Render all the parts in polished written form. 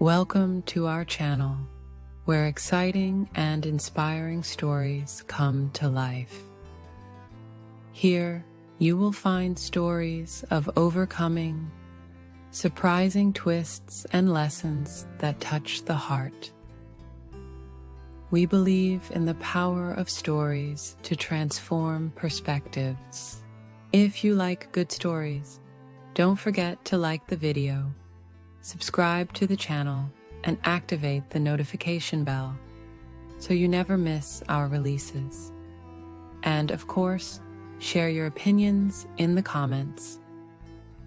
Welcome to our channel, where exciting and inspiring stories come to life. Here, you will find stories of overcoming, surprising twists and lessons that touch the heart. We believe in the power of stories to transform perspectives. If you like good stories, don't forget to like the video, subscribe to the channel, and activate the notification bell so you never miss our releases. And of course, share your opinions in the comments.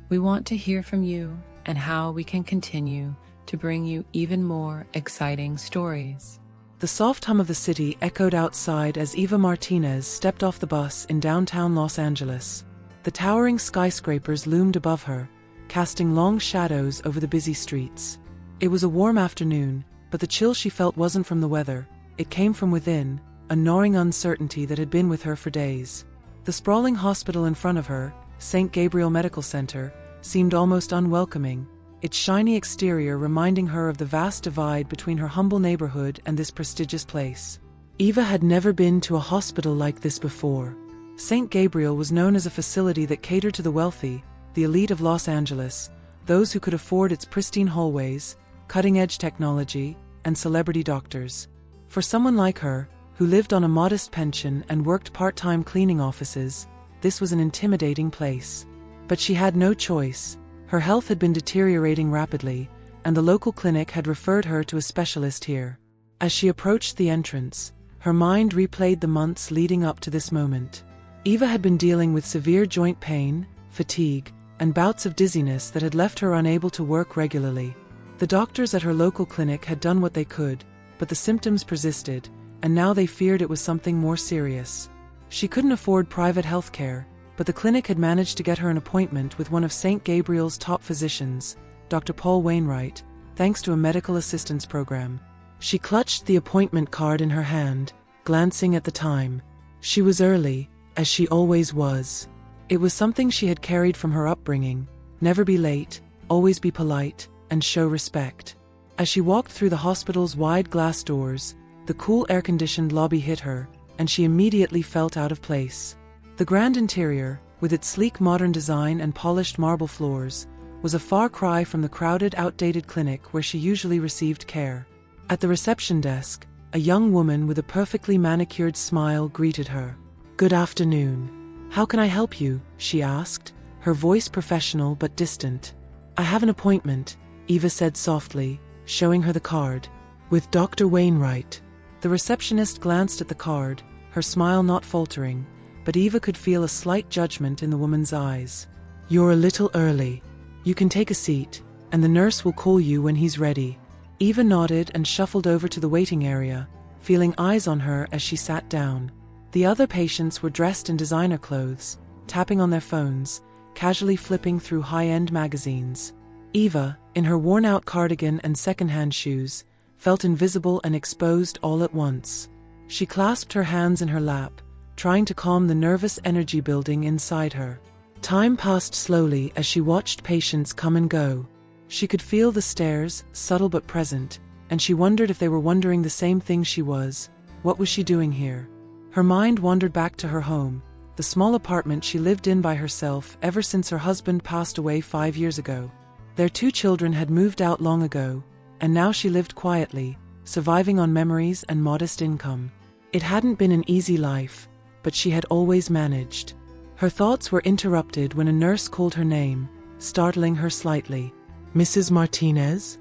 We want to hear from you and how we can continue to bring you even more exciting stories. The soft hum of the city echoed outside as Eva Martinez stepped off the bus in downtown Los Angeles. The towering skyscrapers loomed above her, casting long shadows over the busy streets. It was a warm afternoon, but the chill she felt wasn't from the weather. It came from within, a gnawing uncertainty that had been with her for days. The sprawling hospital in front of her, St. Gabriel Medical Center, seemed almost unwelcoming, its shiny exterior reminding her of the vast divide between her humble neighborhood and this prestigious place. Eva had never been to a hospital like this before. St. Gabriel was known as a facility that catered to the wealthy, the elite of Los Angeles, those who could afford its pristine hallways, cutting-edge technology, and celebrity doctors. For someone like her, who lived on a modest pension and worked part-time cleaning offices, this was an intimidating place. But she had no choice. Her health had been deteriorating rapidly, and the local clinic had referred her to a specialist here. As she approached the entrance, her mind replayed the months leading up to this moment. Eva had been dealing with severe joint pain, fatigue, and bouts of dizziness that had left her unable to work regularly. The doctors at her local clinic had done what they could, but the symptoms persisted, and now they feared it was something more serious. She couldn't afford private health care, but the clinic had managed to get her an appointment with one of St. Gabriel's top physicians, Dr. Wainwright, thanks to a medical assistance program. She clutched the appointment card in her hand, glancing at the time. She was early, as she always was. It was something she had carried from her upbringing: never be late, always be polite, and show respect. As she walked through the hospital's wide glass doors, the cool air-conditioned lobby hit her, and she immediately felt out of place. The grand interior, with its sleek modern design and polished marble floors, was a far cry from the crowded, outdated clinic where she usually received care. At the reception desk, a young woman with a perfectly manicured smile greeted her. "Good afternoon. How can I help you?" she asked, her voice professional but distant. "I have an appointment," Eva said softly, showing her the card. "With Dr. Wainwright." The receptionist glanced at the card, her smile not faltering, but Eva could feel a slight judgment in the woman's eyes. "You're a little early. You can take a seat, and the nurse will call you when he's ready." Eva nodded and shuffled over to the waiting area, feeling eyes on her as she sat down. The other patients were dressed in designer clothes, tapping on their phones, casually flipping through high-end magazines. Eva, in her worn-out cardigan and second-hand shoes, felt invisible and exposed all at once. She clasped her hands in her lap, trying to calm the nervous energy building inside her. Time passed slowly as she watched patients come and go. She could feel the stares, subtle but present, and she wondered if they were wondering the same thing she was. What was she doing here? Her mind wandered back to her home, the small apartment she lived in by herself ever since her husband passed away 5 years ago. Their 2 children had moved out long ago, and now she lived quietly, surviving on memories and modest income. It hadn't been an easy life, but she had always managed. Her thoughts were interrupted when a nurse called her name, startling her slightly. "Mrs. Martinez?"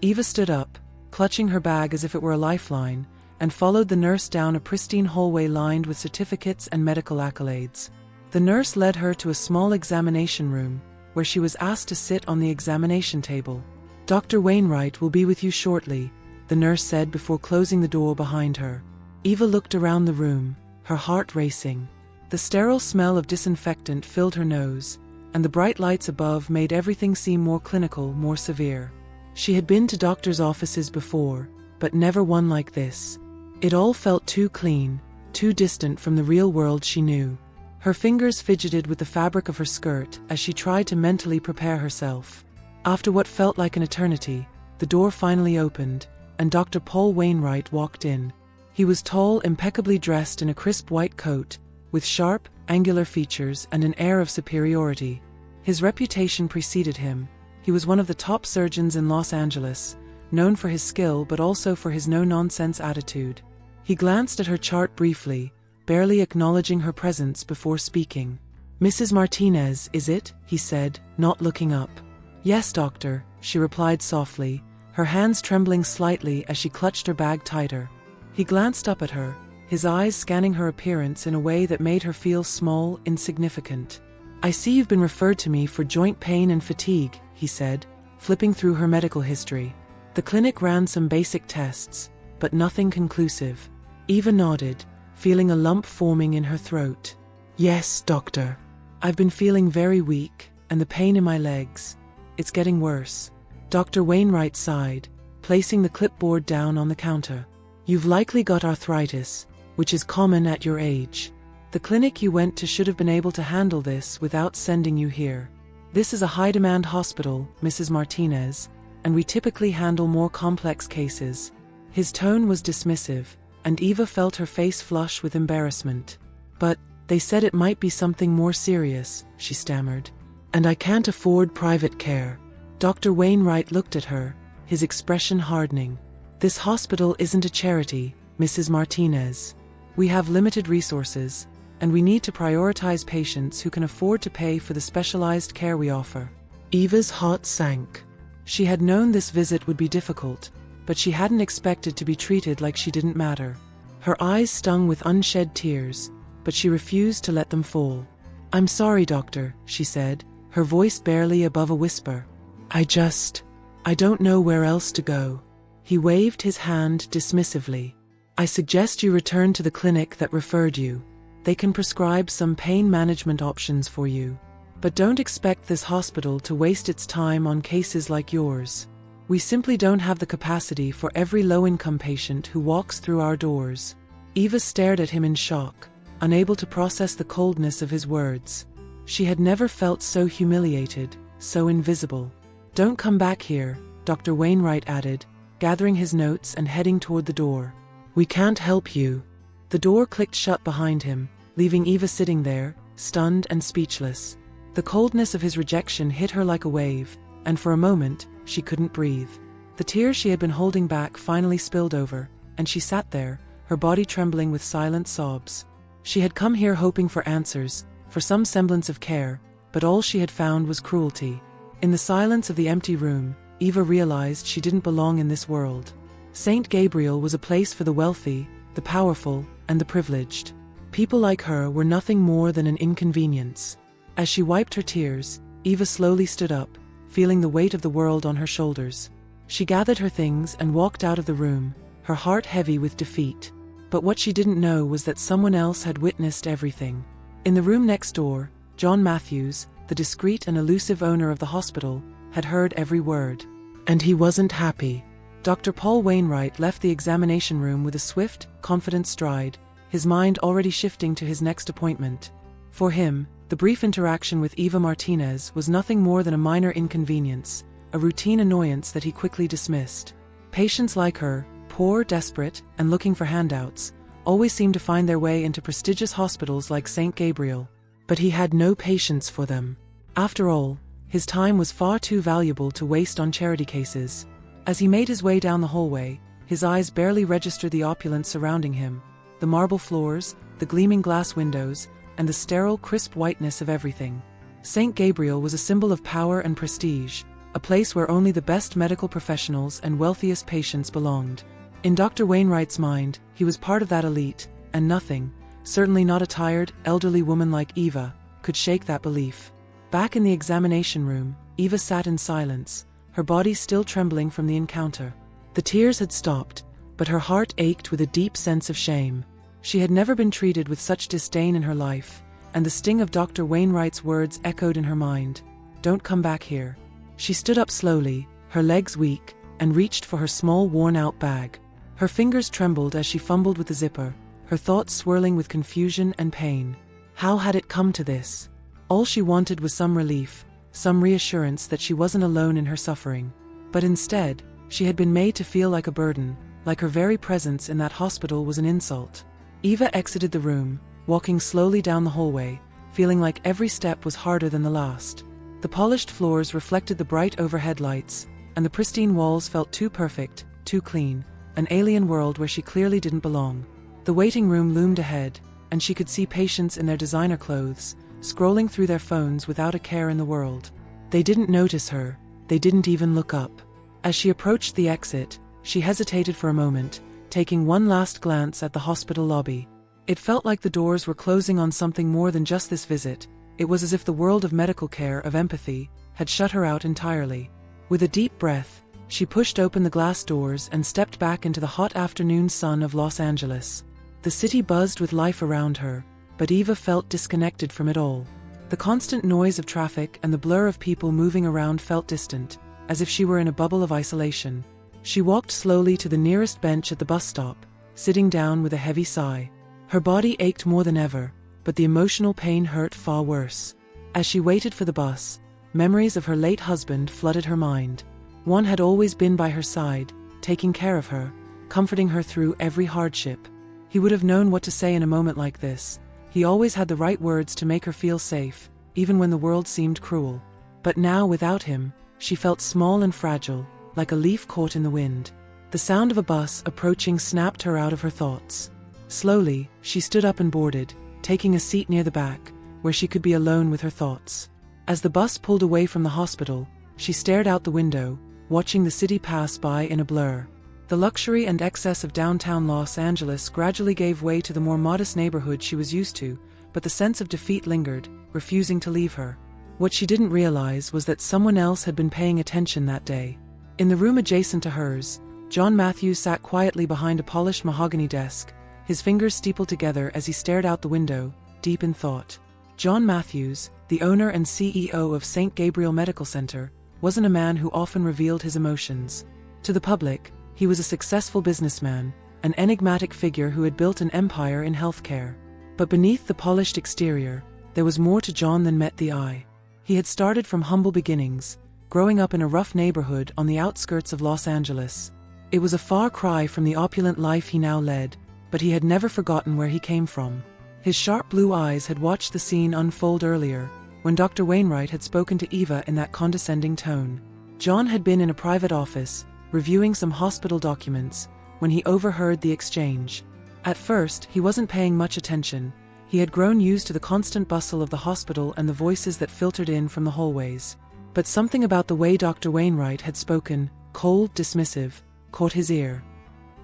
Eva stood up, clutching her bag as if it were a lifeline, and followed the nurse down a pristine hallway lined with certificates and medical accolades. The nurse led her to a small examination room, where she was asked to sit on the examination table. "Dr. Wainwright will be with you shortly," the nurse said before closing the door behind her. Eva looked around the room, her heart racing. The sterile smell of disinfectant filled her nose, and the bright lights above made everything seem more clinical, more severe. She had been to doctors' offices before, but never one like this. It all felt too clean, too distant from the real world she knew. Her fingers fidgeted with the fabric of her skirt as she tried to mentally prepare herself. After what felt like an eternity, the door finally opened, and Dr. Paul Wainwright walked in. He was tall, impeccably dressed in a crisp white coat, with sharp, angular features and an air of superiority. His reputation preceded him. He was one of the top surgeons in Los Angeles, known for his skill but also for his no-nonsense attitude. He glanced at her chart briefly, barely acknowledging her presence before speaking. "Mrs. Martinez, is it?" he said, not looking up. "Yes, doctor," she replied softly, her hands trembling slightly as she clutched her bag tighter. He glanced up at her, his eyes scanning her appearance in a way that made her feel small, insignificant. "I see you've been referred to me for joint pain and fatigue," he said, flipping through her medical history. "The clinic ran some basic tests, but nothing conclusive." Eva nodded, feeling a lump forming in her throat. "Yes, doctor. I've been feeling very weak, and the pain in my legs. It's getting worse." Dr. Wainwright sighed, placing the clipboard down on the counter. "You've likely got arthritis, which is common at your age. The clinic you went to should have been able to handle this without sending you here. This is a high-demand hospital, Mrs. Martinez, and we typically handle more complex cases." His tone was dismissive, and Eva felt her face flush with embarrassment. "But they said it might be something more serious," she stammered. "And I can't afford private care." Dr. Wainwright looked at her, his expression hardening. "This hospital isn't a charity, Mrs. Martinez. We have limited resources, and we need to prioritize patients who can afford to pay for the specialized care we offer." Eva's heart sank. She had known this visit would be difficult, but she hadn't expected to be treated like she didn't matter. Her eyes stung with unshed tears, but she refused to let them fall. "I'm sorry, doctor," she said, her voice barely above a whisper. I don't know where else to go." He waved his hand dismissively. "I suggest you return to the clinic that referred you. They can prescribe some pain management options for you. But don't expect this hospital to waste its time on cases like yours. We simply don't have the capacity for every low-income patient who walks through our doors." Eva stared at him in shock, unable to process the coldness of his words. She had never felt so humiliated, so invisible. "Don't come back here," Dr. Wainwright added, gathering his notes and heading toward the door. "We can't help you." The door clicked shut behind him, leaving Eva sitting there, stunned and speechless. The coldness of his rejection hit her like a wave, and for a moment, she couldn't breathe. The tears she had been holding back finally spilled over, and she sat there, her body trembling with silent sobs. She had come here hoping for answers, for some semblance of care, but all she had found was cruelty. In the silence of the empty room, Eva realized she didn't belong in this world. St. Gabriel was a place for the wealthy, the powerful, and the privileged. People like her were nothing more than an inconvenience. As she wiped her tears, Eva slowly stood up, feeling the weight of the world on her shoulders. She gathered her things and walked out of the room, her heart heavy with defeat. But what she didn't know was that someone else had witnessed everything. In the room next door, John Matthews, the discreet and elusive owner of the hospital, had heard every word. And he wasn't happy. Dr. Paul Wainwright left the examination room with a swift, confident stride, his mind already shifting to his next appointment. For him, the brief interaction with Eva Martinez was nothing more than a minor inconvenience, a routine annoyance that he quickly dismissed. Patients like her, poor, desperate, and looking for handouts, always seemed to find their way into prestigious hospitals like St. Gabriel. But he had no patience for them. After all, his time was far too valuable to waste on charity cases. As he made his way down the hallway, his eyes barely registered the opulence surrounding him, the marble floors, the gleaming glass windows, and the sterile, crisp whiteness of everything. St. Gabriel was a symbol of power and prestige, a place where only the best medical professionals and wealthiest patients belonged. In Dr. Wainwright's mind, he was part of that elite, and nothing, certainly not a tired, elderly woman like Eva, could shake that belief. Back in the examination room, Eva sat in silence, her body still trembling from the encounter. The tears had stopped, but her heart ached with a deep sense of shame. She had never been treated with such disdain in her life, and the sting of Dr. Wainwright's words echoed in her mind. "Don't come back here." She stood up slowly, her legs weak, and reached for her small worn-out bag. Her fingers trembled as she fumbled with the zipper, her thoughts swirling with confusion and pain. How had it come to this? All she wanted was some relief, some reassurance that she wasn't alone in her suffering. But instead, She had been made to feel like a burden, like her very presence in that hospital was an insult. Eva exited the room, walking slowly down the hallway, feeling like every step was harder than the last. The polished floors reflected the bright overhead lights, and the pristine walls felt too perfect, too clean, an alien world where she clearly didn't belong. The waiting room loomed ahead, and she could see patients in their designer clothes, scrolling through their phones without a care in the world. They didn't notice her, they didn't even look up. As she approached the exit, she hesitated for a moment, taking one last glance at the hospital lobby. It felt like the doors were closing on something more than just this visit. It was as if the world of medical care, of empathy, had shut her out entirely. With a deep breath, she pushed open the glass doors and stepped back into the hot afternoon sun of Los Angeles. The city buzzed with life around her, but Eva felt disconnected from it all. The constant noise of traffic and the blur of people moving around felt distant, as if she were in a bubble of isolation. She walked slowly to the nearest bench at the bus stop, sitting down with a heavy sigh. Her body ached more than ever, but the emotional pain hurt far worse. As she waited for the bus, memories of her late husband flooded her mind. One had always been by her side, taking care of her, comforting her through every hardship. He would have known what to say in a moment like this. He always had the right words to make her feel safe, even when the world seemed cruel. But now, without him, she felt small and fragile, like a leaf caught in the wind. The sound of a bus approaching snapped her out of her thoughts. Slowly, she stood up and boarded, taking a seat near the back, where she could be alone with her thoughts. As the bus pulled away from the hospital, she stared out the window, watching the city pass by in a blur. The luxury and excess of downtown Los Angeles gradually gave way to the more modest neighborhood she was used to, but the sense of defeat lingered, refusing to leave her. What she didn't realize was that someone else had been paying attention that day. In the room adjacent to hers, John Matthews sat quietly behind a polished mahogany desk, his fingers steepled together as he stared out the window, deep in thought. John Matthews, the owner and CEO of St. Gabriel Medical Center, wasn't a man who often revealed his emotions. To the public, he was a successful businessman, an enigmatic figure who had built an empire in healthcare. But beneath the polished exterior, there was more to John than met the eye. He had started from humble beginnings, growing up in a rough neighborhood on the outskirts of Los Angeles. It was a far cry from the opulent life he now led, but he had never forgotten where he came from. His sharp blue eyes had watched the scene unfold earlier, when Dr. Wainwright had spoken to Eva in that condescending tone. John had been in a private office, reviewing some hospital documents, when he overheard the exchange. At first, he wasn't paying much attention. He had grown used to the constant bustle of the hospital and the voices that filtered in from the hallways. But something about the way Dr. Wainwright had spoken, cold, dismissive, caught his ear.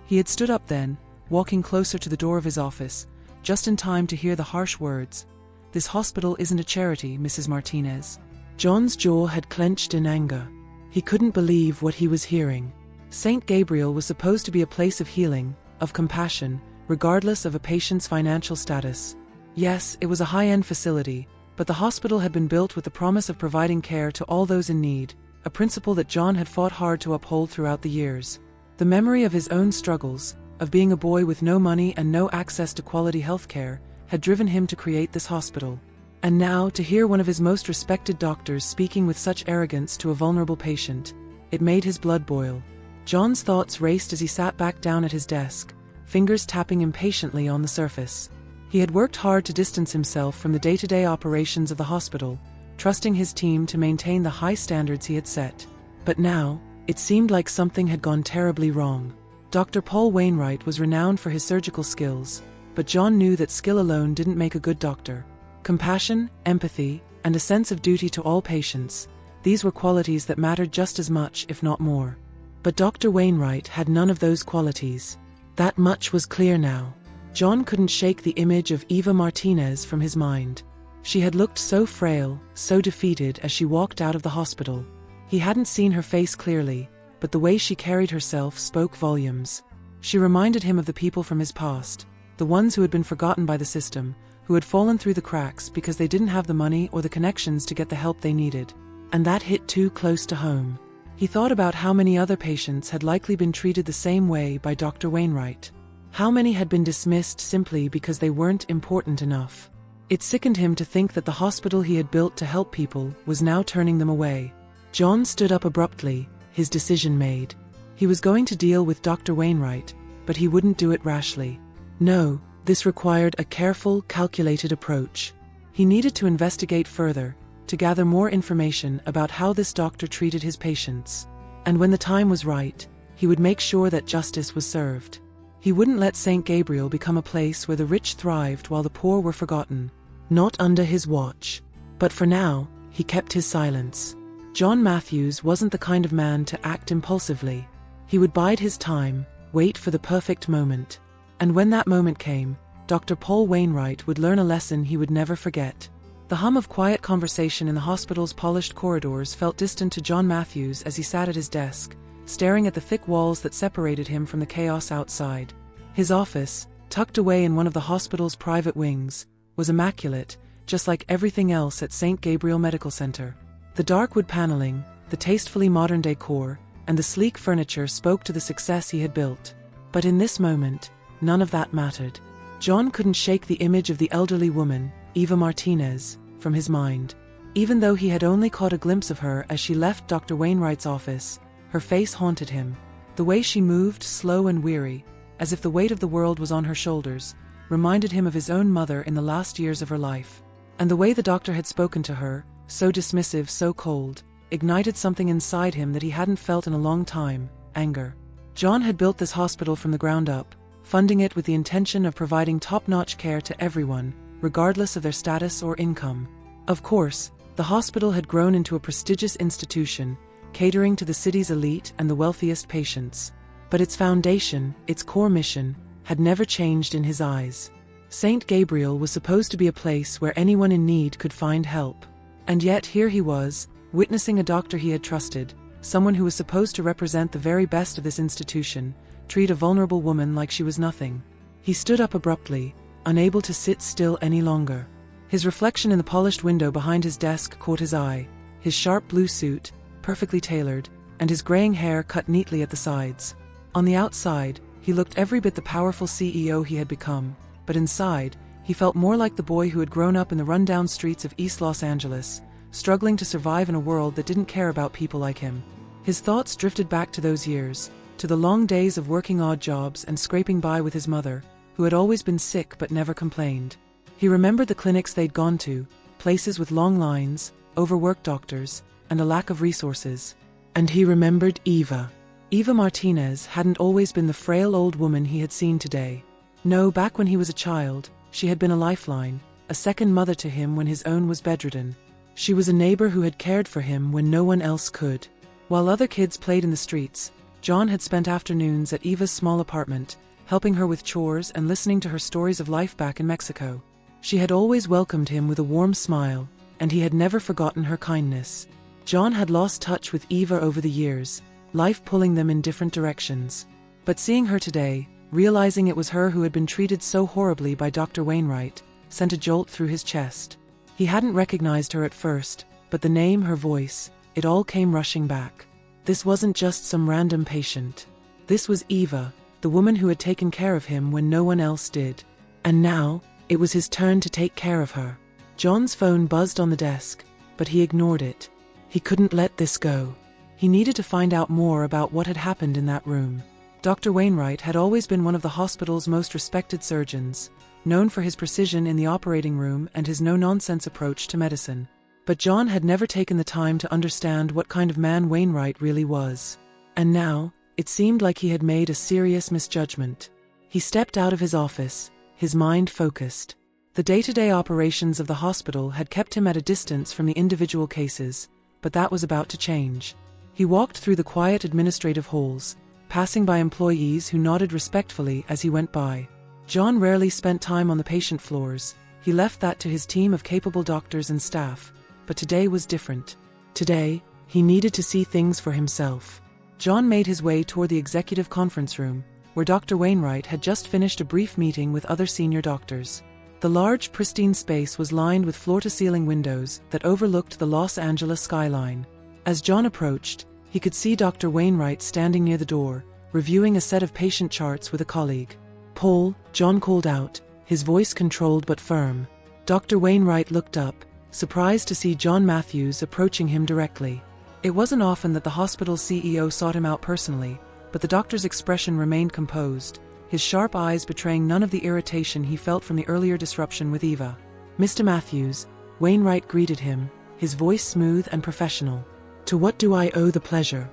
He had stood up then, walking closer to the door of his office, just in time to hear the harsh words, "This hospital isn't a charity, Mrs. Martinez." John's jaw had clenched in anger. He couldn't believe what he was hearing. St. Gabriel was supposed to be a place of healing, of compassion, regardless of a patient's financial status. Yes, it was a high-end facility, but the hospital had been built with the promise of providing care to all those in need, a principle that John had fought hard to uphold throughout the years. The memory of his own struggles, of being a boy with no money and no access to quality health care, had driven him to create this hospital. And now, to hear one of his most respected doctors speaking with such arrogance to a vulnerable patient, it made his blood boil. John's thoughts raced as he sat back down at his desk, fingers tapping impatiently on the surface. He had worked hard to distance himself from the day-to-day operations of the hospital, trusting his team to maintain the high standards he had set. But now, it seemed like something had gone terribly wrong. Dr. Paul Wainwright was renowned for his surgical skills, but John knew that skill alone didn't make a good doctor. Compassion, empathy, and a sense of duty to all patients, these were qualities that mattered just as much, if not more. But Dr. Wainwright had none of those qualities. That much was clear now. John couldn't shake the image of Eva Martinez from his mind. She had looked so frail, so defeated as she walked out of the hospital. He hadn't seen her face clearly, but the way she carried herself spoke volumes. She reminded him of the people from his past, the ones who had been forgotten by the system, who had fallen through the cracks because they didn't have the money or the connections to get the help they needed. And that hit too close to home. He thought about how many other patients had likely been treated the same way by Dr. Wainwright. How many had been dismissed simply because they weren't important enough. It sickened him to think that the hospital he had built to help people was now turning them away. John stood up abruptly, his decision made. He was going to deal with Dr. Wainwright, but he wouldn't do it rashly. No, this required a careful, calculated approach. He needed to investigate further, to gather more information about how this doctor treated his patients. And when the time was right, he would make sure that justice was served. He wouldn't let St. Gabriel become a place where the rich thrived while the poor were forgotten. Not under his watch. But for now, he kept his silence. John Matthews wasn't the kind of man to act impulsively. He would bide his time, wait for the perfect moment. And when that moment came, Dr. Paul Wainwright would learn a lesson he would never forget. The hum of quiet conversation in the hospital's polished corridors felt distant to John Matthews as he sat at his desk, staring at the thick walls that separated him from the chaos outside. His office, tucked away in one of the hospital's private wings, was immaculate, just like everything else at St. Gabriel Medical Center. The dark wood paneling, the tastefully modern decor, and the sleek furniture spoke to the success he had built. But in this moment, none of that mattered. John couldn't shake the image of the elderly woman, Eva Martinez, from his mind. Even though he had only caught a glimpse of her as she left Dr. Wainwright's office, her face haunted him. The way she moved, slow and weary, as if the weight of the world was on her shoulders, reminded him of his own mother in the last years of her life. And the way the doctor had spoken to her, so dismissive, so cold, ignited something inside him that he hadn't felt in a long time: anger. John had built this hospital from the ground up, funding it with the intention of providing top-notch care to everyone, regardless of their status or income. Of course, the hospital had grown into a prestigious institution, catering to the city's elite and the wealthiest patients. But its foundation, its core mission, had never changed in his eyes. St. Gabriel was supposed to be a place where anyone in need could find help. And yet here he was, witnessing a doctor he had trusted, someone who was supposed to represent the very best of this institution, treat a vulnerable woman like she was nothing. He stood up abruptly, unable to sit still any longer. His reflection in the polished window behind his desk caught his eye, his sharp blue suit, perfectly tailored, and his graying hair cut neatly at the sides. On the outside, he looked every bit the powerful CEO he had become, but inside, he felt more like the boy who had grown up in the rundown streets of East Los Angeles, struggling to survive in a world that didn't care about people like him. His thoughts drifted back to those years, to the long days of working odd jobs and scraping by with his mother, who had always been sick but never complained. He remembered the clinics they'd gone to, places with long lines, overworked doctors, and a lack of resources. And he remembered Eva. Eva Martinez hadn't always been the frail old woman he had seen today. No, back when he was a child, she had been a lifeline, a second mother to him when his own was bedridden. She was a neighbor who had cared for him when no one else could. While other kids played in the streets, John had spent afternoons at Eva's small apartment, helping her with chores and listening to her stories of life back in Mexico. She had always welcomed him with a warm smile, and he had never forgotten her kindness. John had lost touch with Eva over the years, life pulling them in different directions. But seeing her today, realizing it was her who had been treated so horribly by Dr. Wainwright, sent a jolt through his chest. He hadn't recognized her at first, but the name, her voice, it all came rushing back. This wasn't just some random patient. This was Eva, the woman who had taken care of him when no one else did. And now, it was his turn to take care of her. John's phone buzzed on the desk, but he ignored it. He couldn't let this go. He needed to find out more about what had happened in that room. Dr. Wainwright had always been one of the hospital's most respected surgeons, known for his precision in the operating room and his no-nonsense approach to medicine. But John had never taken the time to understand what kind of man Wainwright really was. And now, it seemed like he had made a serious misjudgment. He stepped out of his office, his mind focused. The day-to-day operations of the hospital had kept him at a distance from the individual cases, but that was about to change. He walked through the quiet administrative halls, passing by employees who nodded respectfully as he went by. John rarely spent time on the patient floors. He left that to his team of capable doctors and staff, but today was different. Today, he needed to see things for himself. John made his way toward the executive conference room, where Dr. Wainwright had just finished a brief meeting with other senior doctors. The large, pristine space was lined with floor-to-ceiling windows that overlooked the Los Angeles skyline. As John approached, he could see Dr. Wainwright standing near the door, reviewing a set of patient charts with a colleague. "Paul," John called out, his voice controlled but firm. Dr. Wainwright looked up, surprised to see John Matthews approaching him directly. It wasn't often that the hospital's CEO sought him out personally, but the doctor's expression remained composed, his sharp eyes betraying none of the irritation he felt from the earlier disruption with Eva. "Mr. Matthews," Wainwright greeted him, his voice smooth and professional. "To what do I owe the pleasure?"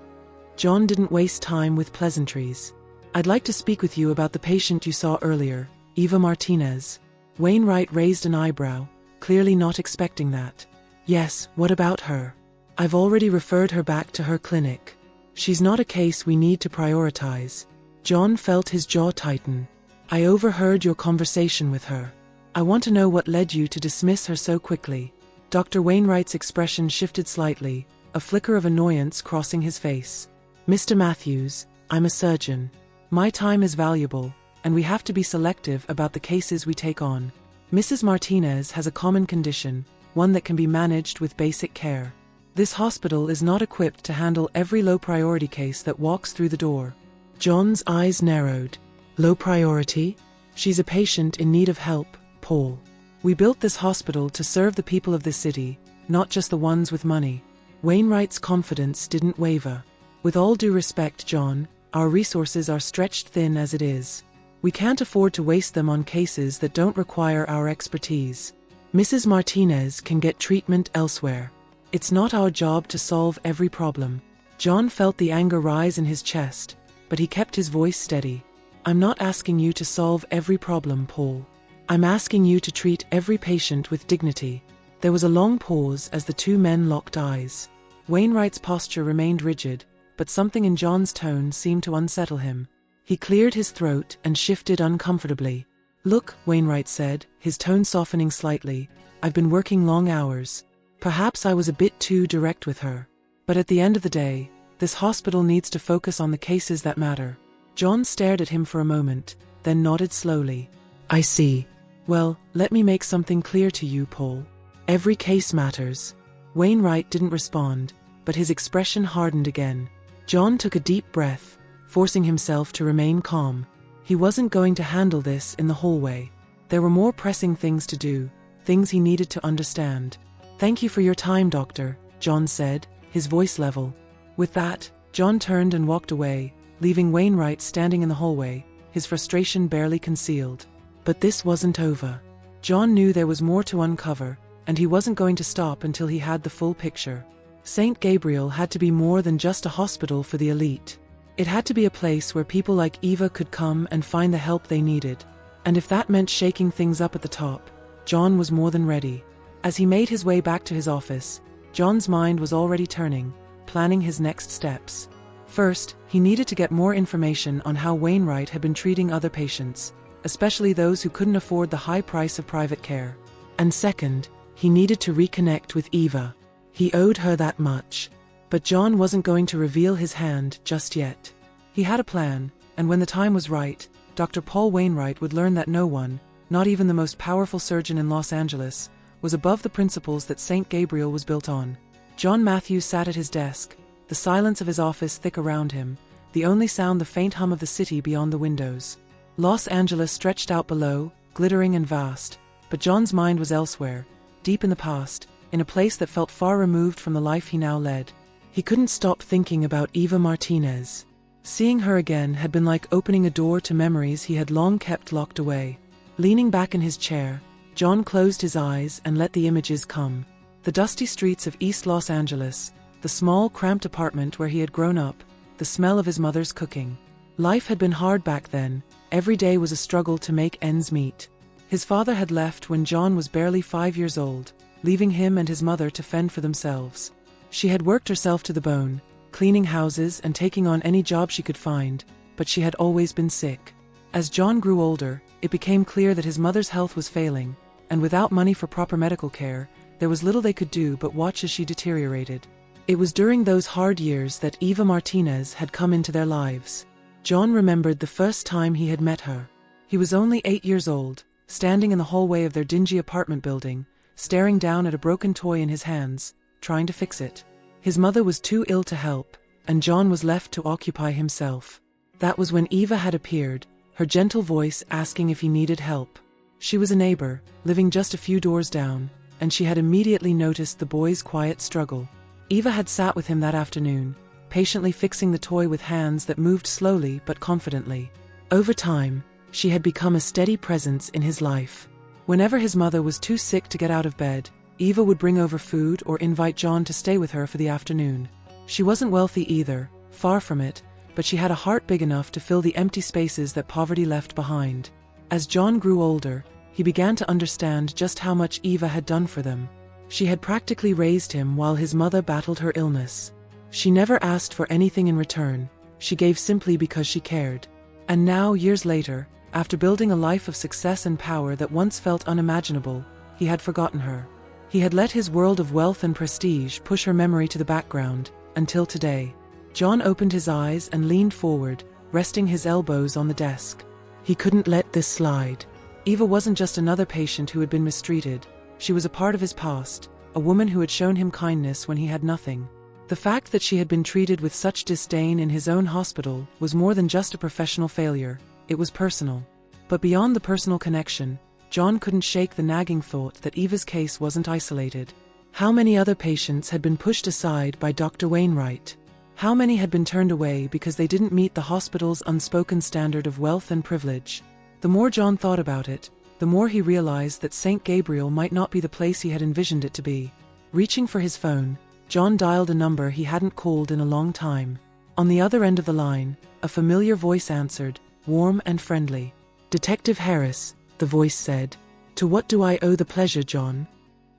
John didn't waste time with pleasantries. "I'd like to speak with you about the patient you saw earlier, Eva Martinez." Wainwright raised an eyebrow, clearly not expecting that. "Yes, what about her?" "I've already referred her back to her clinic. She's not a case we need to prioritize." John felt his jaw tighten. "I overheard your conversation with her. I want to know what led you to dismiss her so quickly." Dr. Wainwright's expression shifted slightly, a flicker of annoyance crossing his face. "Mr. Matthews, I'm a surgeon. My time is valuable, and we have to be selective about the cases we take on. Mrs. Martinez has a common condition, one that can be managed with basic care. This hospital is not equipped to handle every low-priority case that walks through the door." John's eyes narrowed. "Low priority? She's a patient in need of help, Paul. We built this hospital to serve the people of this city, not just the ones with money." Wainwright's confidence didn't waver. "With all due respect, John, our resources are stretched thin as it is. We can't afford to waste them on cases that don't require our expertise. Mrs. Martinez can get treatment elsewhere. It's not our job to solve every problem." John felt the anger rise in his chest, but he kept his voice steady. "I'm not asking you to solve every problem, Paul. I'm asking you to treat every patient with dignity." There was a long pause as the two men locked eyes. Wainwright's posture remained rigid, but something in John's tone seemed to unsettle him. He cleared his throat and shifted uncomfortably. "Look," Wainwright said, his tone softening slightly, "I've been working long hours. Perhaps I was a bit too direct with her. But at the end of the day, this hospital needs to focus on the cases that matter." John stared at him for a moment, then nodded slowly. "I see. Well, let me make something clear to you, Paul. Every case matters." Wainwright didn't respond, but his expression hardened again. John took a deep breath, forcing himself to remain calm. He wasn't going to handle this in the hallway. There were more pressing things to do, things he needed to understand. "Thank you for your time, Doctor," John said, his voice level. With that, John turned and walked away, leaving Wainwright standing in the hallway, his frustration barely concealed. But this wasn't over. John knew there was more to uncover, and he wasn't going to stop until he had the full picture. St. Gabriel had to be more than just a hospital for the elite. It had to be a place where people like Eva could come and find the help they needed. And if that meant shaking things up at the top, John was more than ready. As he made his way back to his office, John's mind was already turning, planning his next steps. First, he needed to get more information on how Wainwright had been treating other patients, especially those who couldn't afford the high price of private care. And second, he needed to reconnect with Eva. He owed her that much. But John wasn't going to reveal his hand just yet. He had a plan, and when the time was right, Dr. Paul Wainwright would learn that no one, not even the most powerful surgeon in Los Angeles, was above the principles that St. Gabriel was built on. John Matthews sat at his desk, the silence of his office thick around him, the only sound the faint hum of the city beyond the windows. Los Angeles stretched out below, glittering and vast, but John's mind was elsewhere, deep in the past, in a place that felt far removed from the life he now led. He couldn't stop thinking about Eva Martinez. Seeing her again had been like opening a door to memories he had long kept locked away. Leaning back in his chair, John closed his eyes and let the images come. The dusty streets of East Los Angeles, the small, cramped apartment where he had grown up, the smell of his mother's cooking. Life had been hard back then. Every day was a struggle to make ends meet. His father had left when John was barely 5 years old, leaving him and his mother to fend for themselves. She had worked herself to the bone, cleaning houses and taking on any job she could find, but she had always been sick. As John grew older, it became clear that his mother's health was failing, and without money for proper medical care, there was little they could do but watch as she deteriorated. It was during those hard years that Eva Martinez had come into their lives. John remembered the first time he had met her. He was only 8 years old, standing in the hallway of their dingy apartment building, staring down at a broken toy in his hands, trying to fix it. His mother was too ill to help, and John was left to occupy himself. That was when Eva had appeared, her gentle voice asking if he needed help. She was a neighbor, living just a few doors down, and she had immediately noticed the boy's quiet struggle. Eva had sat with him that afternoon, patiently fixing the toy with hands that moved slowly but confidently. Over time, she had become a steady presence in his life. Whenever his mother was too sick to get out of bed, Eva would bring over food or invite John to stay with her for the afternoon. She wasn't wealthy either, far from it, but she had a heart big enough to fill the empty spaces that poverty left behind. As John grew older, he began to understand just how much Eva had done for them. She had practically raised him while his mother battled her illness. She never asked for anything in return, she gave simply because she cared. And now, years later, after building a life of success and power that once felt unimaginable, he had forgotten her. He had let his world of wealth and prestige push her memory to the background, until today. John opened his eyes and leaned forward, resting his elbows on the desk. He couldn't let this slide. Eva wasn't just another patient who had been mistreated. She was a part of his past, a woman who had shown him kindness when he had nothing. The fact that she had been treated with such disdain in his own hospital was more than just a professional failure, it was personal. But beyond the personal connection, John couldn't shake the nagging thought that Eva's case wasn't isolated. How many other patients had been pushed aside by Dr. Wainwright? How many had been turned away because they didn't meet the hospital's unspoken standard of wealth and privilege? The more John thought about it, the more he realized that St. Gabriel might not be the place he had envisioned it to be. Reaching for his phone, John dialed a number he hadn't called in a long time. On the other end of the line, a familiar voice answered, warm and friendly. "Detective Harris," the voice said. "To what do I owe the pleasure, John?"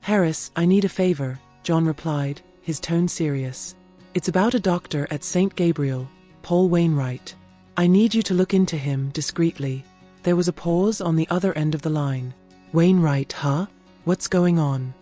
"Harris, I need a favor," John replied, his tone serious. "It's about a doctor at St. Gabriel, Paul Wainwright. I need you to look into him discreetly." There was a pause on the other end of the line. "Wainwright, huh? What's going on?"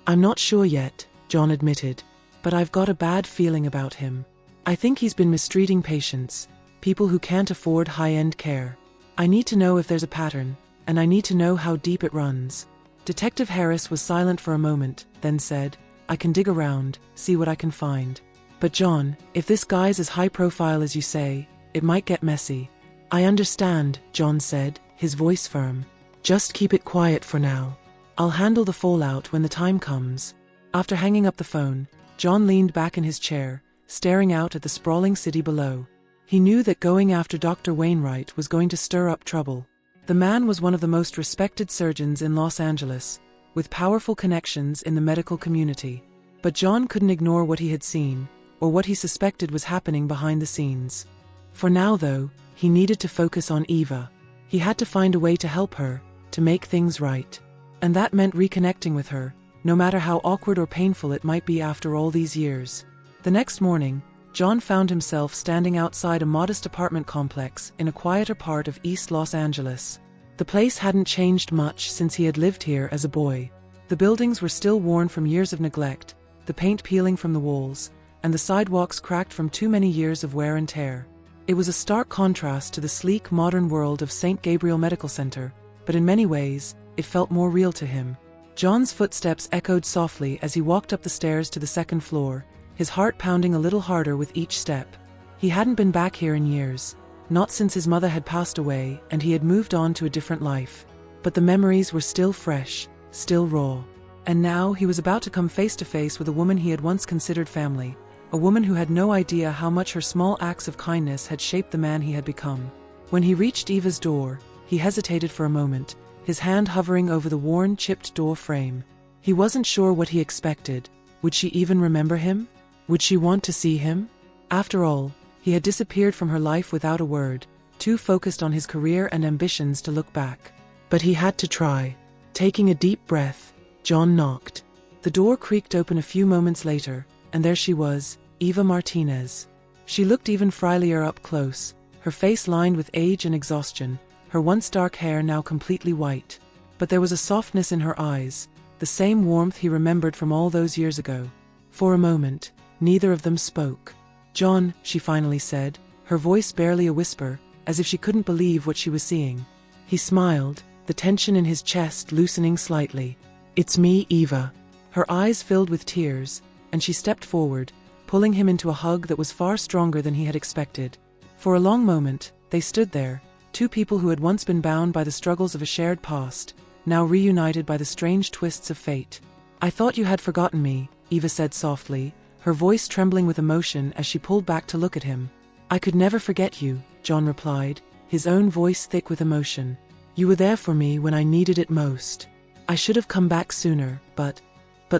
"I'm not sure yet," John admitted, "but I've got a bad feeling about him. I think he's been mistreating patients, people who can't afford high-end care. I need to know if there's a pattern, and I need to know how deep it runs." Detective Harris was silent for a moment, then said, "I can dig around, see what I can find. But John, if this guy's as high profile as you say, it might get messy." "I understand," John said, his voice firm. "Just keep it quiet for now. I'll handle the fallout when the time comes." After hanging up the phone, John leaned back in his chair, staring out at the sprawling city below. He knew that going after Dr. Wainwright was going to stir up trouble. The man was one of the most respected surgeons in Los Angeles, with powerful connections in the medical community. But John couldn't ignore what he had seen, or what he suspected was happening behind the scenes. For now, though, he needed to focus on Eva. He had to find a way to help her, to make things right. And that meant reconnecting with her, no matter how awkward or painful it might be after all these years. The next morning, John found himself standing outside a modest apartment complex in a quieter part of East Los Angeles. The place hadn't changed much since he had lived here as a boy. The buildings were still worn from years of neglect, the paint peeling from the walls, and the sidewalks cracked from too many years of wear and tear. It was a stark contrast to the sleek, modern world of St. Gabriel Medical Center, but in many ways, it felt more real to him. John's footsteps echoed softly as he walked up the stairs to the second floor, his heart pounding a little harder with each step. He hadn't been back here in years, not since his mother had passed away and he had moved on to a different life. But the memories were still fresh, still raw. And now he was about to come face to face with a woman he had once considered family, a woman who had no idea how much her small acts of kindness had shaped the man he had become. When he reached Eva's door, he hesitated for a moment, his hand hovering over the worn, chipped door frame. He wasn't sure what he expected. Would she even remember him? Would she want to see him? After all, he had disappeared from her life without a word, too focused on his career and ambitions to look back. But he had to try. Taking a deep breath, John knocked. The door creaked open a few moments later, and there she was, Eva Martinez. She looked even frilier up close, her face lined with age and exhaustion, her once dark hair now completely white. But there was a softness in her eyes, the same warmth he remembered from all those years ago. For a moment, neither of them spoke. "John," she finally said, her voice barely a whisper, as if she couldn't believe what she was seeing. He smiled, the tension in his chest loosening slightly. "It's me, Eva." Her eyes filled with tears, and she stepped forward, pulling him into a hug that was far stronger than he had expected. For a long moment, they stood there, two people who had once been bound by the struggles of a shared past, now reunited by the strange twists of fate. "I thought you had forgotten me," Eva said softly, her voice trembling with emotion as she pulled back to look at him. "I could never forget you," John replied, his own voice thick with emotion. "You were there for me when I needed it most. I should have come back sooner, but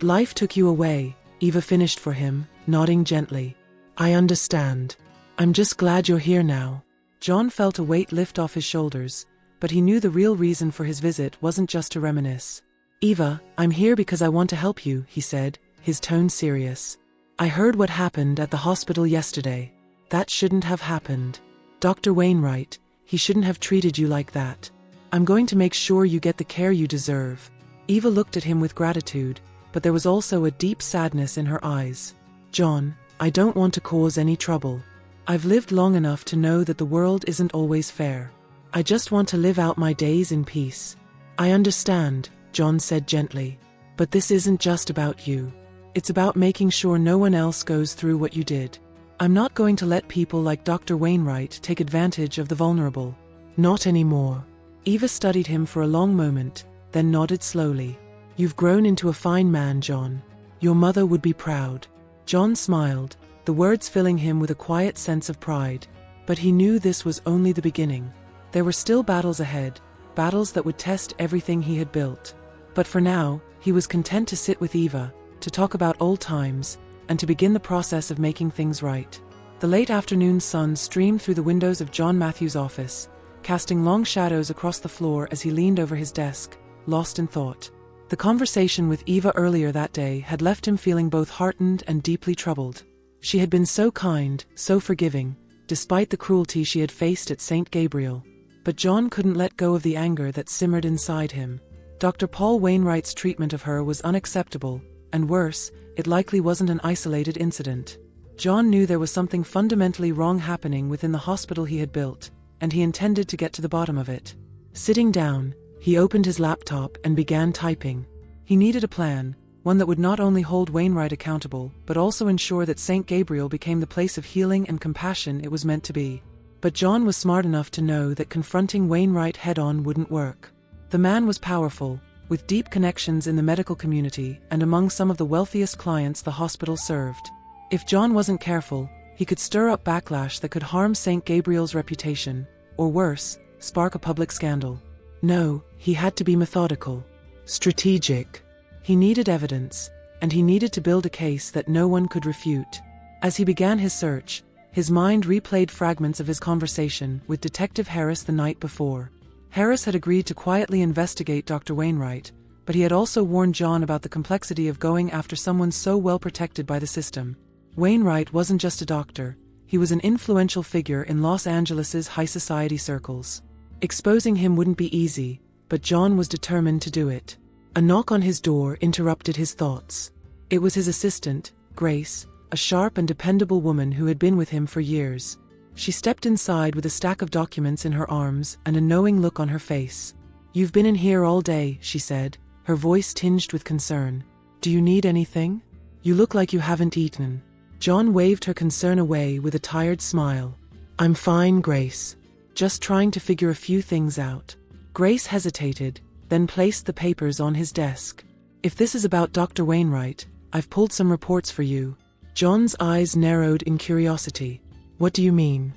life took you away," Eva finished for him, nodding gently. "I understand. I'm just glad you're here now." John felt a weight lift off his shoulders, but he knew the real reason for his visit wasn't just to reminisce. "Eva, I'm here because I want to help you," he said, his tone serious. "I heard what happened at the hospital yesterday. That shouldn't have happened. Dr. Wainwright, he shouldn't have treated you like that. I'm going to make sure you get the care you deserve." Eva looked at him with gratitude, but there was also a deep sadness in her eyes. "John, I don't want to cause any trouble. I've lived long enough to know that the world isn't always fair. I just want to live out my days in peace." "I understand," John said gently. "But this isn't just about you. It's about making sure no one else goes through what you did. I'm not going to let people like Dr. Wainwright take advantage of the vulnerable. Not anymore." Eva studied him for a long moment, then nodded slowly. "You've grown into a fine man, John. Your mother would be proud." John smiled, the words filling him with a quiet sense of pride. But he knew this was only the beginning. There were still battles ahead, battles that would test everything he had built. But for now, he was content to sit with Eva, to talk about old times, and to begin the process of making things right. The late afternoon sun streamed through the windows of John Matthews' office, casting long shadows across the floor as he leaned over his desk, lost in thought. The conversation with Eva earlier that day had left him feeling both heartened and deeply troubled. She had been so kind, so forgiving, despite the cruelty she had faced at St. Gabriel. But John couldn't let go of the anger that simmered inside him. Dr. Paul Wainwright's treatment of her was unacceptable, and worse, it likely wasn't an isolated incident. John knew there was something fundamentally wrong happening within the hospital he had built, and he intended to get to the bottom of it. Sitting down, he opened his laptop and began typing. He needed a plan, one that would not only hold Wainwright accountable, but also ensure that St. Gabriel became the place of healing and compassion it was meant to be. But John was smart enough to know that confronting Wainwright head-on wouldn't work. The man was powerful, with deep connections in the medical community and among some of the wealthiest clients the hospital served. If John wasn't careful, he could stir up backlash that could harm St. Gabriel's reputation, or worse, spark a public scandal. No, he had to be methodical, strategic. He needed evidence, and he needed to build a case that no one could refute. As he began his search, his mind replayed fragments of his conversation with Detective Harris the night before. Harris had agreed to quietly investigate Dr. Wainwright, but he had also warned John about the complexity of going after someone so well protected by the system. Wainwright wasn't just a doctor, he was an influential figure in Los Angeles's high society circles. Exposing him wouldn't be easy, but John was determined to do it. A knock on his door interrupted his thoughts. It was his assistant, Grace, a sharp and dependable woman who had been with him for years. She stepped inside with a stack of documents in her arms and a knowing look on her face. "You've been in here all day," she said, her voice tinged with concern. "Do you need anything? You look like you haven't eaten." John waved her concern away with a tired smile. "I'm fine, Grace. Just trying to figure a few things out." Grace hesitated, then placed the papers on his desk. "If this is about Dr. Wainwright, I've pulled some reports for you." John's eyes narrowed in curiosity. "What do you mean?"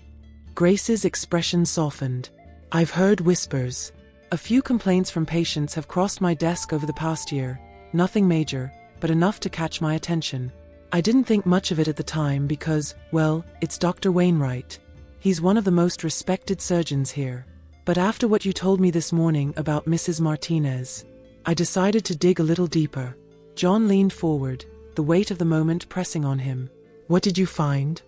Grace's expression softened. "I've heard whispers. A few complaints from patients have crossed my desk over the past year, nothing major, but enough to catch my attention. I didn't think much of it at the time because, well, it's Dr. Wainwright. He's one of the most respected surgeons here. But after what you told me this morning about Mrs. Martinez, I decided to dig a little deeper." John leaned forward, the weight of the moment pressing on him. "What did you find?"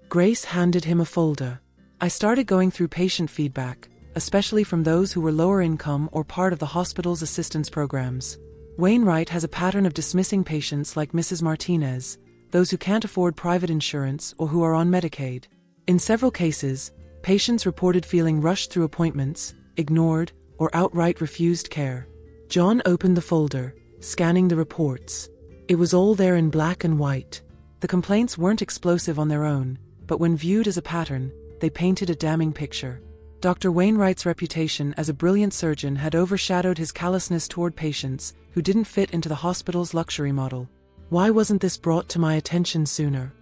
Grace handed him a folder. "I started going through patient feedback, especially from those who were lower income or part of the hospital's assistance programs. Wainwright has a pattern of dismissing patients like Mrs. Martinez, those who can't afford private insurance or who are on Medicaid. In several cases, patients reported feeling rushed through appointments, ignored, or outright refused care." John opened the folder, scanning the reports. It was all there in black and white. The complaints weren't explosive on their own, but when viewed as a pattern, they painted a damning picture. Dr. Wainwright's reputation as a brilliant surgeon had overshadowed his callousness toward patients who didn't fit into the hospital's luxury model. Why wasn't this brought to my attention sooner?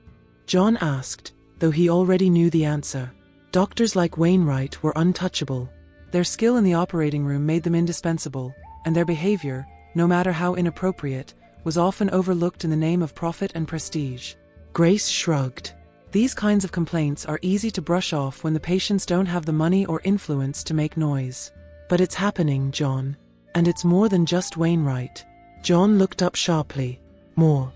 John asked, though he already knew the answer. Doctors like Wainwright were untouchable. Their skill in the operating room made them indispensable, and their behavior, no matter how inappropriate, was often overlooked in the name of profit and prestige. Grace shrugged. These kinds of complaints are easy to brush off when the patients don't have the money or influence to make noise. But it's happening, John. And it's more than just Wainwright. John looked up sharply. More.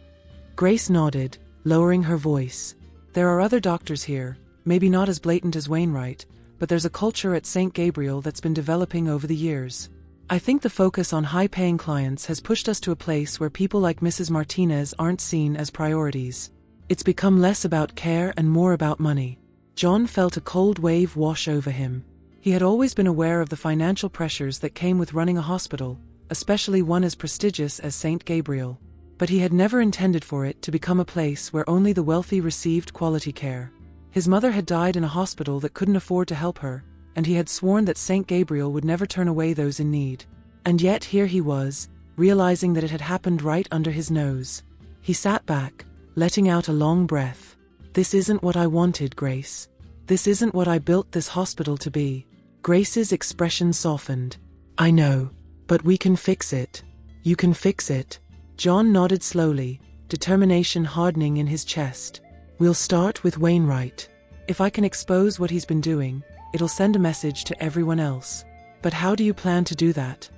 Grace nodded, lowering her voice. There are other doctors here, maybe not as blatant as Wainwright, but there's a culture at St. Gabriel that's been developing over the years. I think the focus on high-paying clients has pushed us to a place where people like Mrs. Martinez aren't seen as priorities. It's become less about care and more about money. John felt a cold wave wash over him. He had always been aware of the financial pressures that came with running a hospital, especially one as prestigious as St. Gabriel. But he had never intended for it to become a place where only the wealthy received quality care. His mother had died in a hospital that couldn't afford to help her, and he had sworn that St. Gabriel would never turn away those in need. And yet here he was, realizing that it had happened right under his nose. He sat back, letting out a long breath. This isn't what I wanted, Grace. This isn't what I built this hospital to be. Grace's expression softened. I know, but we can fix it. You can fix it. John nodded slowly, determination hardening in his chest. We'll start with Wainwright. If I can expose what he's been doing, it'll send a message to everyone else. But how do you plan to do that?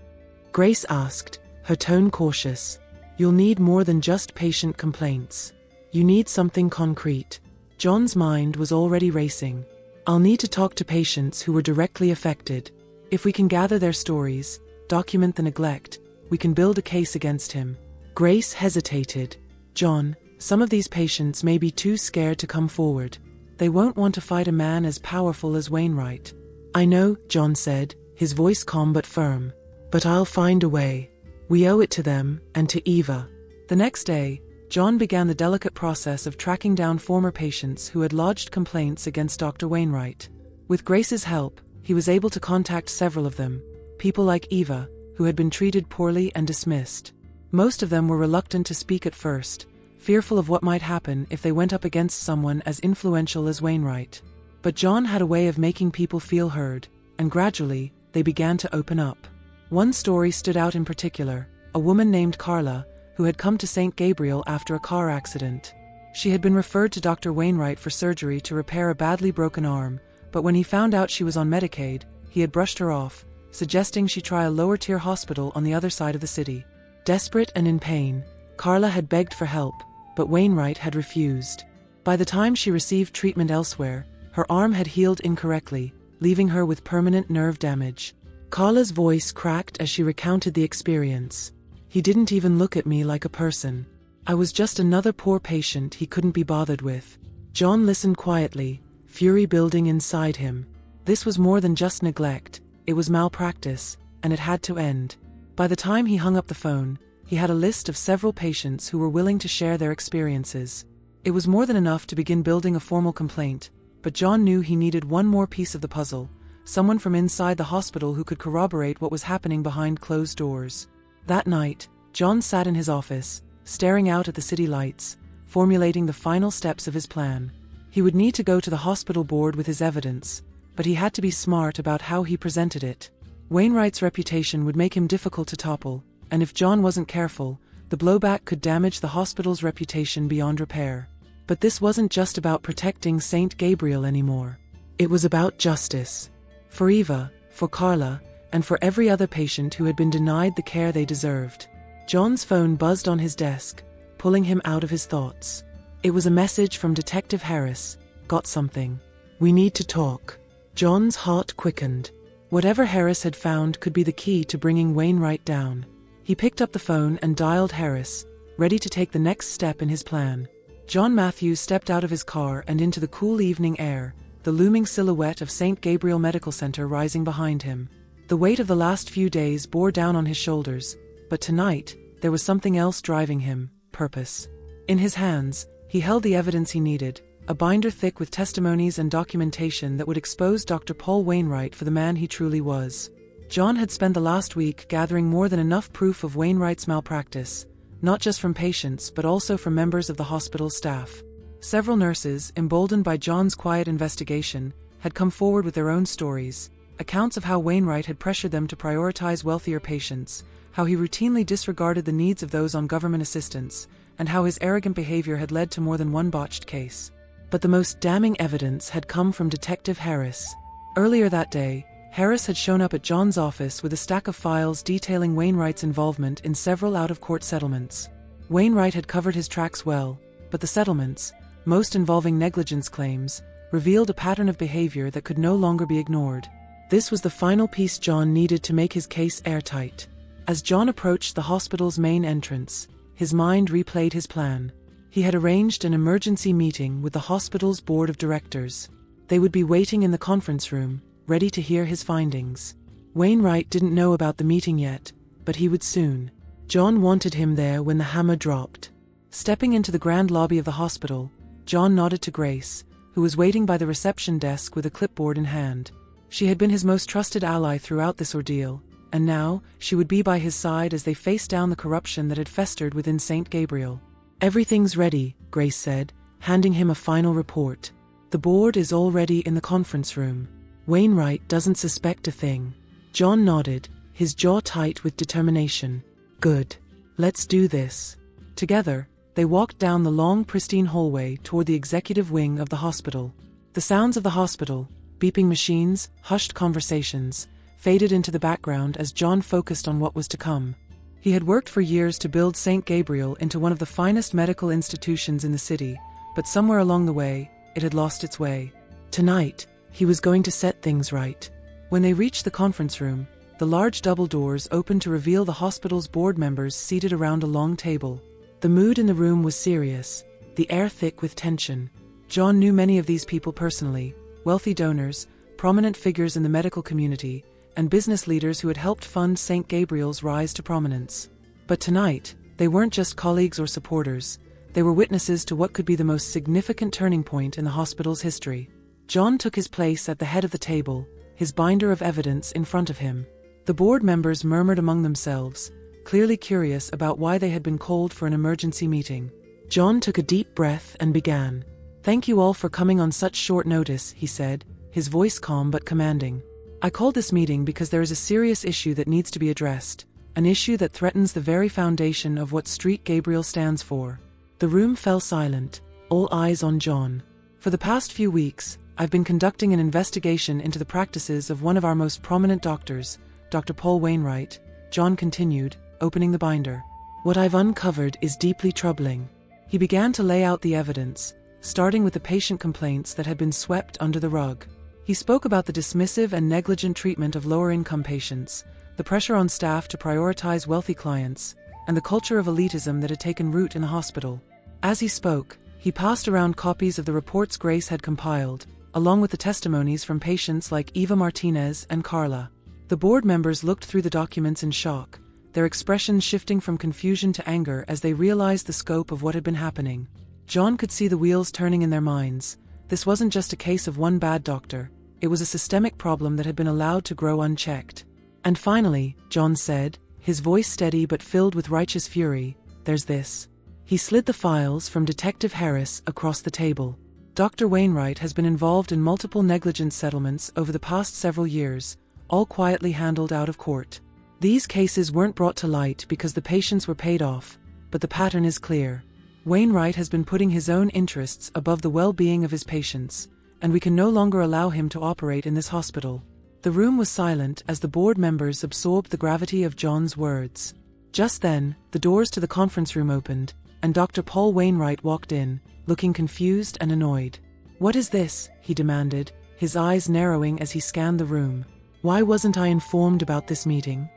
Grace asked, her tone cautious. You'll need more than just patient complaints. You need something concrete. John's mind was already racing. I'll need to talk to patients who were directly affected. If we can gather their stories, document the neglect, we can build a case against him. Grace hesitated. John, some of these patients may be too scared to come forward. They won't want to fight a man as powerful as Wainwright. I know, John said, his voice calm but firm. But I'll find a way. We owe it to them, and to Eva. The next day, John began the delicate process of tracking down former patients who had lodged complaints against Dr. Wainwright. With Grace's help, he was able to contact several of them, people like Eva, who had been treated poorly and dismissed. Most of them were reluctant to speak at first, fearful of what might happen if they went up against someone as influential as Wainwright. But John had a way of making people feel heard, and gradually, they began to open up. One story stood out in particular, a woman named Carla, who had come to St. Gabriel after a car accident. She had been referred to Dr. Wainwright for surgery to repair a badly broken arm, but when he found out she was on Medicaid, he had brushed her off, suggesting she try a lower-tier hospital on the other side of the city. Desperate and in pain, Carla had begged for help, but Wainwright had refused. By the time she received treatment elsewhere, her arm had healed incorrectly, leaving her with permanent nerve damage. Carla's voice cracked as she recounted the experience. He didn't even look at me like a person. I was just another poor patient he couldn't be bothered with. John listened quietly, fury building inside him. This was more than just neglect, it was malpractice, and it had to end. By the time he hung up the phone, he had a list of several patients who were willing to share their experiences. It was more than enough to begin building a formal complaint, but John knew he needed one more piece of the puzzle, someone from inside the hospital who could corroborate what was happening behind closed doors. That night, John sat in his office, staring out at the city lights, formulating the final steps of his plan. He would need to go to the hospital board with his evidence, but he had to be smart about how he presented it. Wainwright's reputation would make him difficult to topple, and if John wasn't careful, the blowback could damage the hospital's reputation beyond repair. But this wasn't just about protecting St. Gabriel anymore. It was about justice. For Eva, for Carla, and for every other patient who had been denied the care they deserved. John's phone buzzed on his desk, pulling him out of his thoughts. It was a message from Detective Harris. Got something. We need to talk. John's heart quickened. Whatever Harris had found could be the key to bringing Wainwright down. He picked up the phone and dialed Harris, ready to take the next step in his plan. John Matthews stepped out of his car and into the cool evening air, the looming silhouette of St. Gabriel Medical Center rising behind him. The weight of the last few days bore down on his shoulders, but tonight, there was something else driving him, purpose. In his hands, he held the evidence he needed, a binder thick with testimonies and documentation that would expose Dr. Paul Wainwright for the man he truly was. John had spent the last week gathering more than enough proof of Wainwright's malpractice, not just from patients but also from members of the hospital staff. Several nurses, emboldened by John's quiet investigation, had come forward with their own stories, accounts of how Wainwright had pressured them to prioritize wealthier patients, how he routinely disregarded the needs of those on government assistance, and how his arrogant behavior had led to more than one botched case. But the most damning evidence had come from Detective Harris. Earlier that day, Harris had shown up at John's office with a stack of files detailing Wainwright's involvement in several out-of-court settlements. Wainwright had covered his tracks well, but the settlements, most involving negligence claims, revealed a pattern of behavior that could no longer be ignored. This was the final piece John needed to make his case airtight. As John approached the hospital's main entrance, his mind replayed his plan. He had arranged an emergency meeting with the hospital's board of directors. They would be waiting in the conference room, ready to hear his findings. Wainwright didn't know about the meeting yet, but he would soon. John wanted him there when the hammer dropped. Stepping into the grand lobby of the hospital, John nodded to Grace, who was waiting by the reception desk with a clipboard in hand. She had been his most trusted ally throughout this ordeal, and now she would be by his side as they faced down the corruption that had festered within St. Gabriel. "Everything's ready," Grace said, handing him a final report. "The board is already in the conference room. Wainwright doesn't suspect a thing." John nodded, his jaw tight with determination. "Good. Let's do this." Together, they walked down the long, pristine hallway toward the executive wing of the hospital. The sounds of the hospital, beeping machines, hushed conversations, faded into the background as John focused on what was to come. He had worked for years to build St. Gabriel into one of the finest medical institutions in the city, but somewhere along the way, it had lost its way. Tonight, he was going to set things right. When they reached the conference room, the large double doors opened to reveal the hospital's board members seated around a long table. The mood in the room was serious, the air thick with tension. John knew many of these people personally, wealthy donors, prominent figures in the medical community, and business leaders who had helped fund St. Gabriel's rise to prominence. But tonight, they weren't just colleagues or supporters, they were witnesses to what could be the most significant turning point in the hospital's history. John took his place at the head of the table, his binder of evidence in front of him. The board members murmured among themselves, clearly curious about why they had been called for an emergency meeting. John took a deep breath and began. "Thank you all for coming on such short notice," he said, his voice calm but commanding. "I called this meeting because there is a serious issue that needs to be addressed, an issue that threatens the very foundation of what St. Gabriel stands for." The room fell silent, all eyes on John. "For the past few weeks, I've been conducting an investigation into the practices of one of our most prominent doctors, Dr. Paul Wainwright," John continued, opening the binder. "What I've uncovered is deeply troubling." He began to lay out the evidence, starting with the patient complaints that had been swept under the rug. He spoke about the dismissive and negligent treatment of lower-income patients, the pressure on staff to prioritize wealthy clients, and the culture of elitism that had taken root in the hospital. As he spoke, he passed around copies of the reports Grace had compiled, along with the testimonies from patients like Eva Martinez and Carla. The board members looked through the documents in shock, their expressions shifting from confusion to anger as they realized the scope of what had been happening. John could see the wheels turning in their minds. This wasn't just a case of one bad doctor, it was a systemic problem that had been allowed to grow unchecked. "And finally," John said, his voice steady but filled with righteous fury, "there's this." He slid the files from Detective Harris across the table. "Dr. Wainwright has been involved in multiple negligence settlements over the past several years, all quietly handled out of court. These cases weren't brought to light because the patients were paid off, but the pattern is clear. Wainwright has been putting his own interests above the well-being of his patients, and we can no longer allow him to operate in this hospital." The room was silent as the board members absorbed the gravity of John's words. Just then, the doors to the conference room opened, and Dr. Paul Wainwright walked in, looking confused and annoyed. "What is this?" he demanded, his eyes narrowing as he scanned the room. "Why wasn't I informed about this meeting?"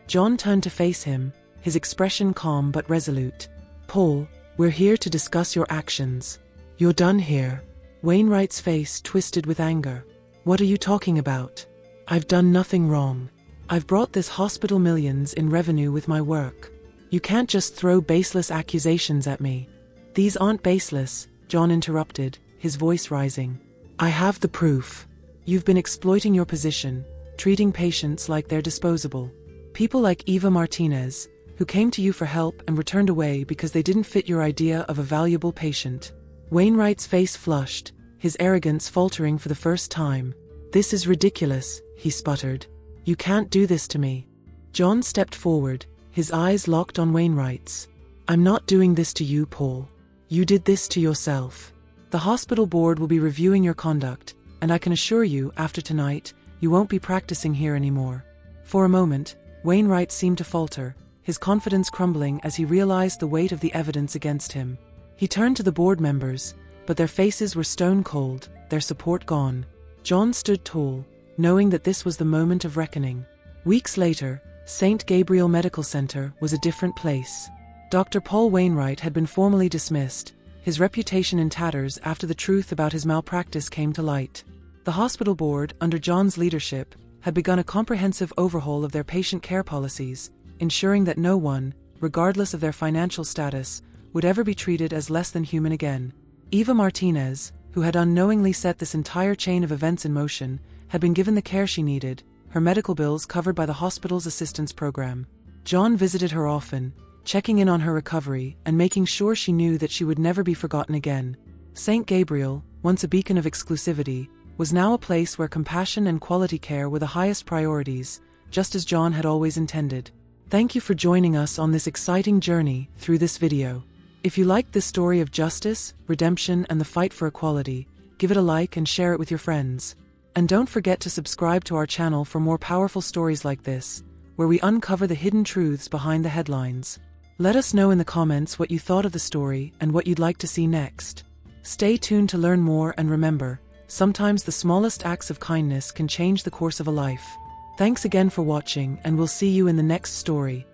John turned to face him, his expression calm but resolute. "Paul, we're here to discuss your actions." "You're done here." Wainwright's face twisted with anger. "What are you talking about? I've done nothing wrong. I've brought this hospital millions in revenue with my work. You can't just throw baseless accusations at me." "These aren't baseless," John interrupted, his voice rising. "I have the proof. You've been exploiting your position, treating patients like they're disposable. People like Eva Martinez, who came to you for help and returned away because they didn't fit your idea of a valuable patient. Wainwright's face flushed, his arrogance faltering for the first time. "This is ridiculous," he sputtered. "You can't do this to me." John stepped forward, his eyes locked on Wainwright's. "I'm not doing this to you, Paul. You did this to yourself. The hospital board will be reviewing your conduct, and I can assure you, after tonight, you won't be practicing here anymore." For a moment, Wainwright seemed to falter, his confidence crumbling as he realized the weight of the evidence against him. He turned to the board members, but their faces were stone cold, their support gone. John stood tall, knowing that this was the moment of reckoning. Weeks later, St. Gabriel Medical Center was a different place. Dr. Paul Wainwright had been formally dismissed, his reputation in tatters after the truth about his malpractice came to light. The hospital board, under John's leadership, had begun a comprehensive overhaul of their patient care policies, ensuring that no one, regardless of their financial status, would ever be treated as less than human again. Eva Martinez, who had unknowingly set this entire chain of events in motion, had been given the care she needed, her medical bills covered by the hospital's assistance program. John visited her often, checking in on her recovery and making sure she knew that she would never be forgotten again. St. Gabriel, once a beacon of exclusivity, was now a place where compassion and quality care were the highest priorities, just as John had always intended. Thank you for joining us on this exciting journey through this video. If you liked this story of justice, redemption, and the fight for equality, give it a like and share it with your friends. And don't forget to subscribe to our channel for more powerful stories like this, where we uncover the hidden truths behind the headlines. Let us know in the comments what you thought of the story and what you'd like to see next. Stay tuned to learn more, and remember, sometimes the smallest acts of kindness can change the course of a life. Thanks again for watching, and we'll see you in the next story.